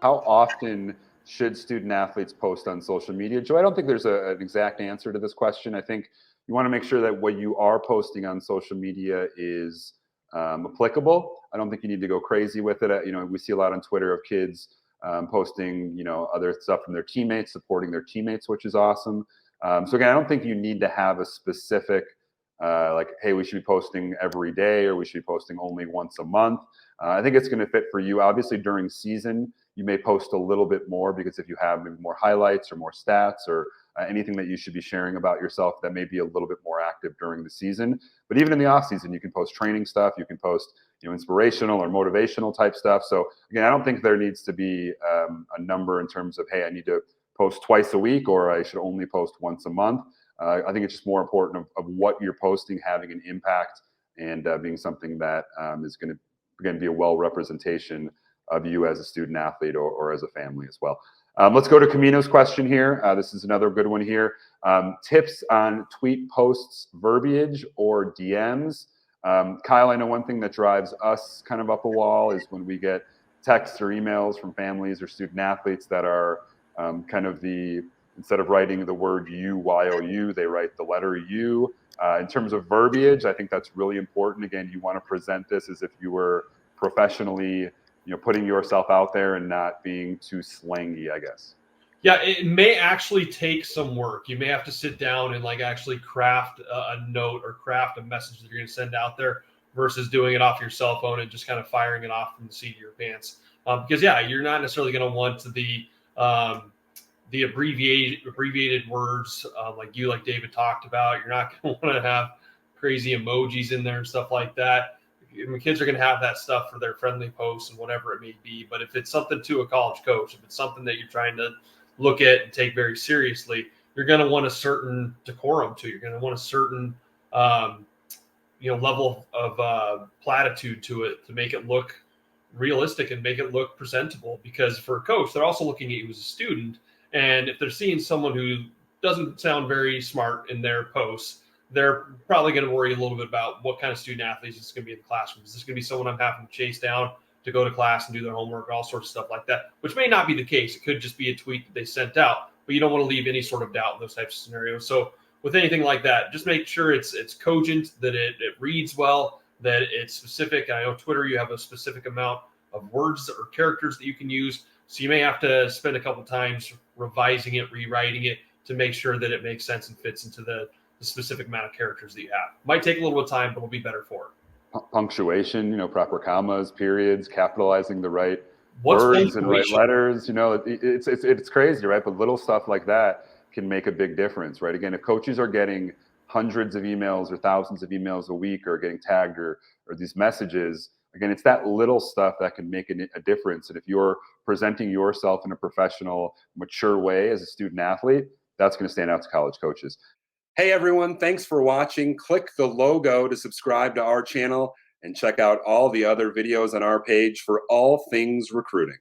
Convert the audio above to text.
How often should student athletes post on social media? Joe, I don't think there's an exact answer to this question. I think you want to make sure that what you are posting on social media is applicable. I don't think you need to go crazy with it. We see a lot on Twitter of kids posting, other stuff from their teammates, supporting their teammates, which is awesome. So again, I don't think you need to have a specific like, hey, we should be posting every day or we should be posting only once a month. I think it's going to fit for you. Obviously, during season, you may post a little bit more because if you have maybe more highlights or more stats or anything that you should be sharing about yourself that may be a little bit more active during the season. But even in the off season, you can post training stuff. You can post inspirational or motivational type stuff. So again, I don't think there needs to be a number in terms of, hey, I need to post twice a week or I should only post once a month. I think it's just more important of what you're posting having an impact and being something that is going to, again, be a well representation of you as a student athlete or as a family as well. Let's go to Camino's question here. This is another good one here. Tips on tweet posts, verbiage, or DMs. Kyle, I know one thing that drives us kind of up a wall is when we get texts or emails from families or student athletes that are kind of instead of writing the word you, Y-O-U, they write the letter U. In terms of verbiage, I think that's really important. Again, you want to present this as if you were professionally, putting yourself out there and not being too slangy, I guess. Yeah, it may actually take some work. You may have to sit down and actually craft a note or craft a message that you're going to send out there versus doing it off your cell phone and just kind of firing it off from the seat of your pants. Because you're not necessarily going to want the abbreviated words like David talked about. You're not going to want to have crazy emojis in there and stuff like that. I mean, kids are going to have that stuff for their friendly posts and whatever it may be. But if it's something to a college coach, if it's something that you're trying to look at and take very seriously, you're going to want a certain decorum to. You're going to want a certain level of platitude to it to make it look realistic and make it look presentable. Because for a coach, they're also looking at you as a student. And if they're seeing someone who doesn't sound very smart in their posts, they're probably going to worry a little bit about what kind of student athletes is going to be in the classroom. Is this going to be someone I'm having to chase down to go to class and do their homework, all sorts of stuff like that, which may not be the case. It could just be a tweet that they sent out, but you don't want to leave any sort of doubt in those types of scenarios. So with anything like that, just make sure it's cogent, that it reads well, that it's specific. I know Twitter, you have a specific amount of words or characters that you can use. So you may have to spend a couple times revising it, rewriting it to make sure that it makes sense and fits into the specific amount of characters that you have. Might take a little bit of time, but it'll be better for it. Punctuation, proper commas, periods, capitalizing the right words and right letters. It's crazy, right? But little stuff like that can make a big difference, right? Again, if coaches are getting hundreds of emails or thousands of emails a week or getting tagged or these messages, again, it's that little stuff that can make a difference. And if you're presenting yourself in a professional, mature way as a student athlete, that's going to stand out to college coaches. Hey everyone, thanks for watching. Click the logo to subscribe to our channel and check out all the other videos on our page for all things recruiting.